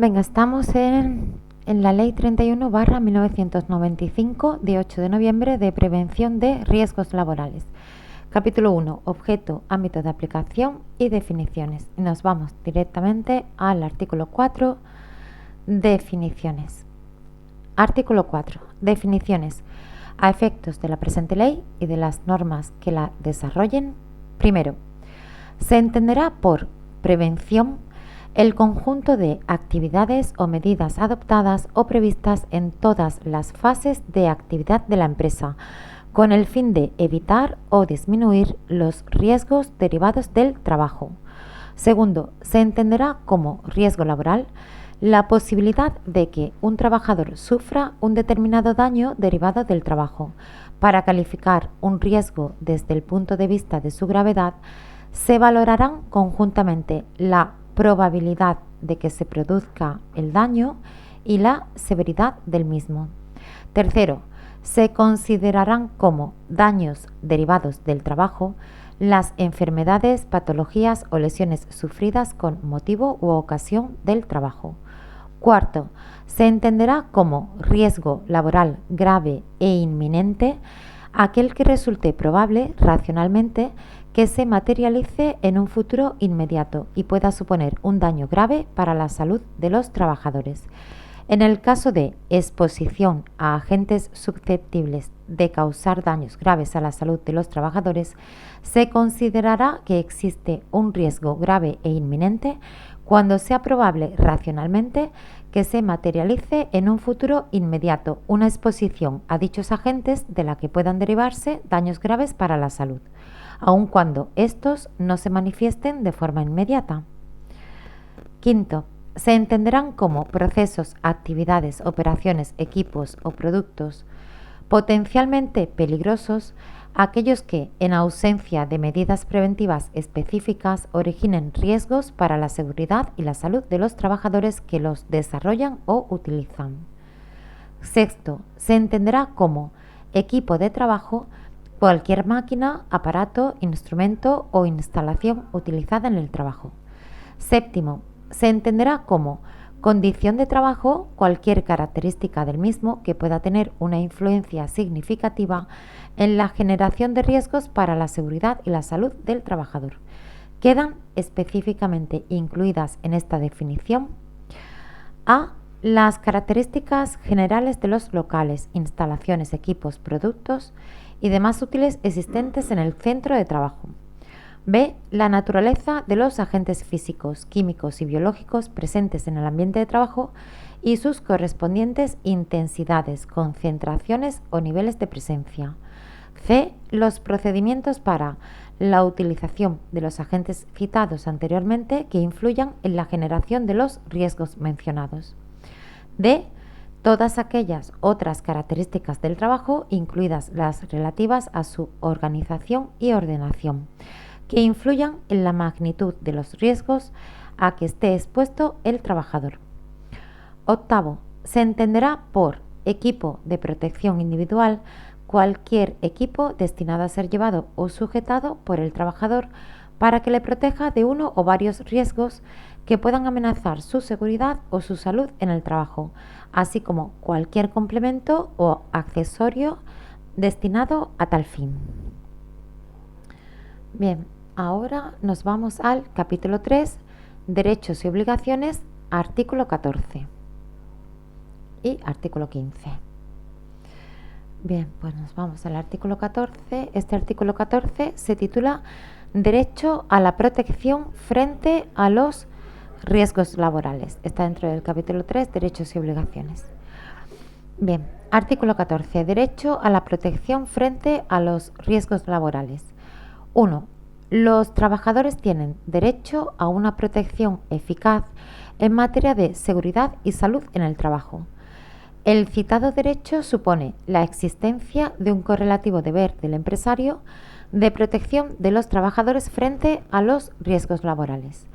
Venga, estamos en la Ley 31/1995 de 8 de noviembre de prevención de riesgos laborales. Capítulo 1. Objeto, ámbito de aplicación y definiciones. Y nos vamos directamente al artículo 4. Definiciones. Artículo 4. Definiciones. A efectos de la presente ley y de las normas que la desarrollen, primero, se entenderá por prevención el conjunto de actividades o medidas adoptadas o previstas en todas las fases de actividad de la empresa, con el fin de evitar o disminuir los riesgos derivados del trabajo. Segundo, se entenderá como riesgo laboral la posibilidad de que un trabajador sufra un determinado daño derivado del trabajo. Para calificar un riesgo desde el punto de vista de su gravedad, se valorarán conjuntamente la probabilidad de que se produzca el daño y la severidad del mismo. Tercero, se considerarán como daños derivados del trabajo las enfermedades, patologías o lesiones sufridas con motivo u ocasión del trabajo. Cuarto, se entenderá como riesgo laboral grave e inminente aquel que resulte probable racionalmente que se materialice en un futuro inmediato y pueda suponer un daño grave para la salud de los trabajadores. En el caso de exposición a agentes susceptibles de causar daños graves a la salud de los trabajadores, se considerará que existe un riesgo grave e inminente cuando sea probable racionalmente que se materialice en un futuro inmediato una exposición a dichos agentes de la que puedan derivarse daños graves para la salud, aun cuando estos no se manifiesten de forma inmediata. Quinto, se entenderán como procesos, actividades, operaciones, equipos o productos potencialmente peligrosos aquellos que, en ausencia de medidas preventivas específicas, originen riesgos para la seguridad y la salud de los trabajadores que los desarrollan o utilizan. Sexto, se entenderá como equipo de trabajo cualquier máquina, aparato, instrumento o instalación utilizada en el trabajo. Séptimo, se entenderá como condición de trabajo cualquier característica del mismo que pueda tener una influencia significativa en la generación de riesgos para la seguridad y la salud del trabajador. Quedan específicamente incluidas en esta definición a las características generales de los locales, instalaciones, equipos, productos y demás útiles existentes en el centro de trabajo. B. La naturaleza de los agentes físicos, químicos y biológicos presentes en el ambiente de trabajo y sus correspondientes intensidades, concentraciones o niveles de presencia. C. Los procedimientos para la utilización de los agentes citados anteriormente que influyan en la generación de los riesgos mencionados. D. Todas aquellas otras características del trabajo, incluidas las relativas a su organización y ordenación, que influyan en la magnitud de los riesgos a que esté expuesto el trabajador. Octavo, se entenderá por equipo de protección individual cualquier equipo destinado a ser llevado o sujetado por el trabajador para que le proteja de uno o varios riesgos que puedan amenazar su seguridad o su salud en el trabajo, así como cualquier complemento o accesorio destinado a tal fin. Bien, ahora nos vamos al capítulo 3, Derechos y obligaciones, artículo 14 y artículo 15. Bien, pues nos vamos al artículo 14. Este artículo 14 se titula Derecho a la protección frente a los riesgos laborales. Está dentro del capítulo 3, Derechos y obligaciones. Bien, artículo 14. Derecho a la protección frente a los riesgos laborales. 1. Los trabajadores tienen derecho a una protección eficaz en materia de seguridad y salud en el trabajo. El citado derecho supone la existencia de un correlativo deber del empresario de protección de los trabajadores frente a los riesgos laborales.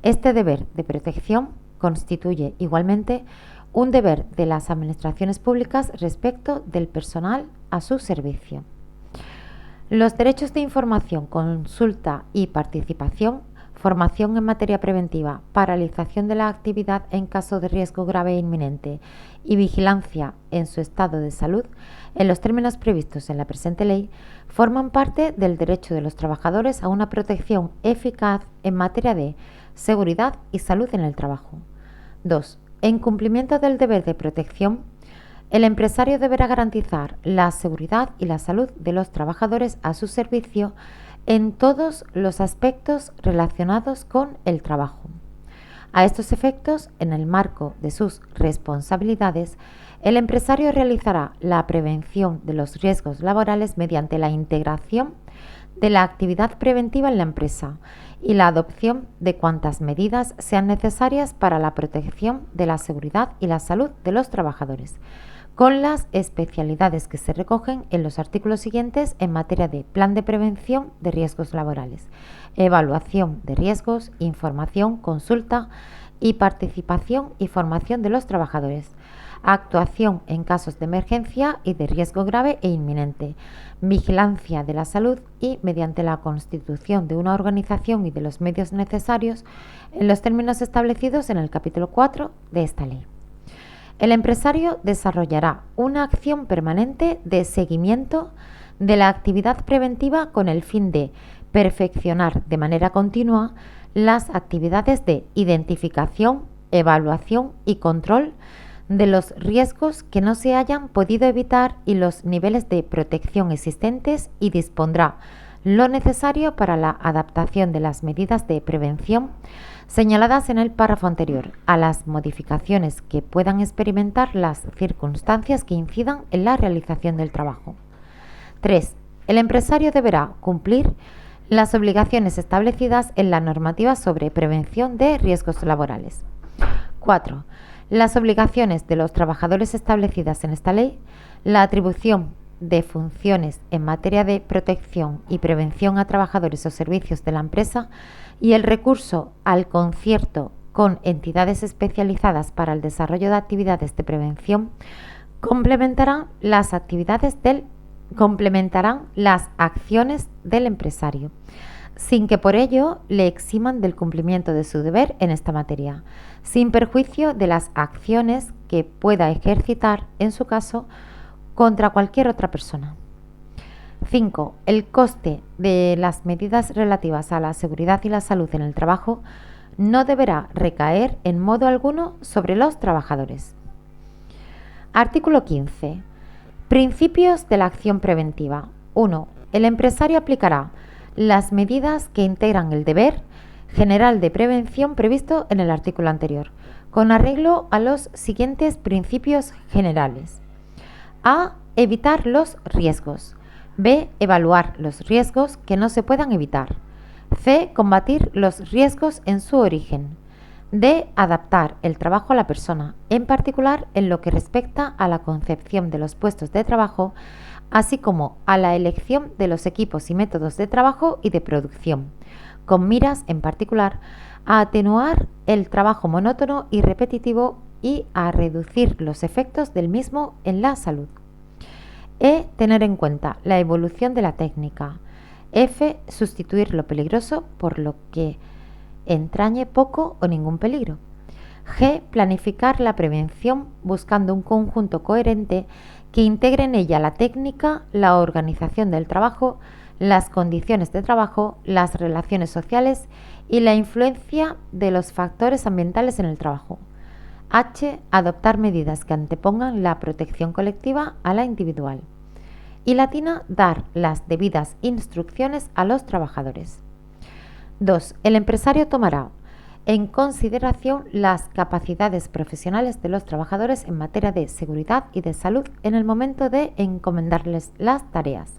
Este deber de protección constituye igualmente un deber de las administraciones públicas respecto del personal a su servicio. Los derechos de información, consulta y participación formación en materia preventiva, paralización de la actividad en caso de riesgo grave e inminente y vigilancia en su estado de salud, en los términos previstos en la presente ley, forman parte del derecho de los trabajadores a una protección eficaz en materia de seguridad y salud en el trabajo. 2. En cumplimiento del deber de protección, el empresario deberá garantizar la seguridad y la salud de los trabajadores a su servicio en todos los aspectos relacionados con el trabajo. A estos efectos, en el marco de sus responsabilidades, el empresario realizará la prevención de los riesgos laborales mediante la integración de la actividad preventiva en la empresa y la adopción de cuantas medidas sean necesarias para la protección de la seguridad y la salud de los trabajadores, con las especialidades que se recogen en los artículos siguientes en materia de plan de prevención de riesgos laborales, evaluación de riesgos, información, consulta y participación y formación de los trabajadores, actuación en casos de emergencia y de riesgo grave e inminente, vigilancia de la salud y mediante la constitución de una organización y de los medios necesarios en los términos establecidos en el capítulo 4 de esta ley. El empresario desarrollará una acción permanente de seguimiento de la actividad preventiva con el fin de perfeccionar de manera continua las actividades de identificación, evaluación y control de los riesgos que no se hayan podido evitar y los niveles de protección existentes y dispondrá lo necesario para la adaptación de las medidas de prevención señaladas en el párrafo anterior a las modificaciones que puedan experimentar las circunstancias que incidan en la realización del trabajo. 3. El empresario deberá cumplir las obligaciones establecidas en la normativa sobre prevención de riesgos laborales. 4. Las obligaciones de los trabajadores establecidas en esta ley, la atribución de funciones en materia de protección y prevención a trabajadores o servicios de la empresa y el recurso al concierto con entidades especializadas para el desarrollo de actividades de prevención complementarán las acciones del empresario, sin que por ello le eximan del cumplimiento de su deber en esta materia, sin perjuicio de las acciones que pueda ejercitar, en su caso, contra cualquier otra persona. 5. El coste de las medidas relativas a la seguridad y la salud en el trabajo no deberá recaer en modo alguno sobre los trabajadores. Artículo 15. Principios de la acción preventiva. 1. El empresario aplicará las medidas que integran el deber general de prevención previsto en el artículo anterior, con arreglo a los siguientes principios generales. A. Evitar los riesgos. B. Evaluar los riesgos que no se puedan evitar. C. Combatir los riesgos en su origen. D. Adaptar el trabajo a la persona, en particular en lo que respecta a la concepción de los puestos de trabajo, así como a la elección de los equipos y métodos de trabajo y de producción, con miras, en particular, a atenuar el trabajo monótono y repetitivo y a reducir los efectos del mismo en la salud. E. Tener en cuenta la evolución de la técnica. F. Sustituir lo peligroso por lo que entrañe poco o ningún peligro. G. Planificar la prevención buscando un conjunto coherente que integre en ella la técnica, la organización del trabajo, las condiciones de trabajo, las relaciones sociales y la influencia de los factores ambientales en el trabajo. H. Adoptar medidas que antepongan la protección colectiva a la individual. Y latina, dar las debidas instrucciones a los trabajadores. 2. El empresario tomará en consideración las capacidades profesionales de los trabajadores en materia de seguridad y de salud en el momento de encomendarles las tareas.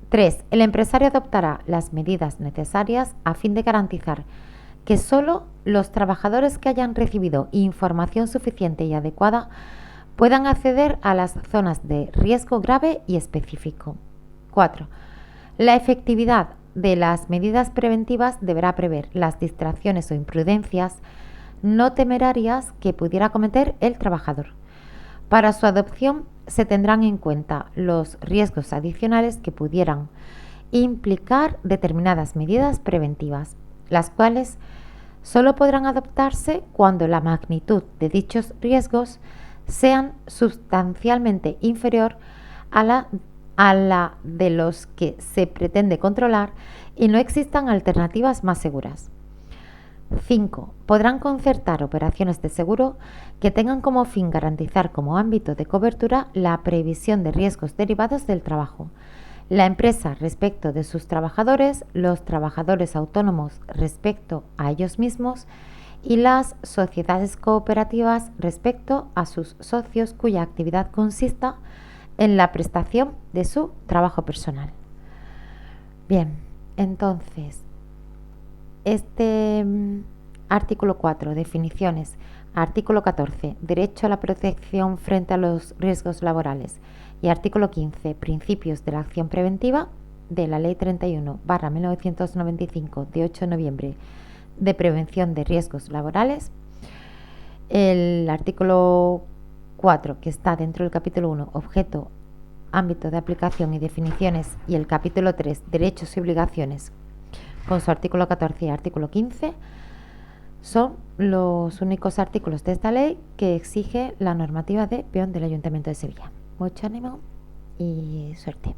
3. El empresario adoptará las medidas necesarias a fin de garantizar que solo los trabajadores que hayan recibido información suficiente y adecuada puedan acceder a las zonas de riesgo grave y específico. 4. La efectividad de las medidas preventivas deberá prever las distracciones o imprudencias no temerarias que pudiera cometer el trabajador. Para su adopción se tendrán en cuenta los riesgos adicionales que pudieran implicar determinadas medidas preventivas, las cuales solo podrán adoptarse cuando la magnitud de dichos riesgos sean sustancialmente inferior a la de los que se pretende controlar y no existan alternativas más seguras. 5. Podrán concertar operaciones de seguro que tengan como fin garantizar como ámbito de cobertura la previsión de riesgos derivados del trabajo, la empresa respecto de sus trabajadores, los trabajadores autónomos respecto a ellos mismos y las sociedades cooperativas respecto a sus socios cuya actividad consista en la prestación de su trabajo personal. Bien, entonces, este artículo 4, definiciones. Artículo 14, derecho a la protección frente a los riesgos laborales. Y artículo 15, principios de la acción preventiva de la Ley 31/1995 de 8 de noviembre de prevención de riesgos laborales. El artículo 4, que está dentro del capítulo 1, objeto, ámbito de aplicación y definiciones, y el capítulo 3, derechos y obligaciones, con su artículo 14 y artículo 15, son los únicos artículos de esta ley que exige la normativa de peón del Ayuntamiento de Sevilla. Mucho ánimo y suerte.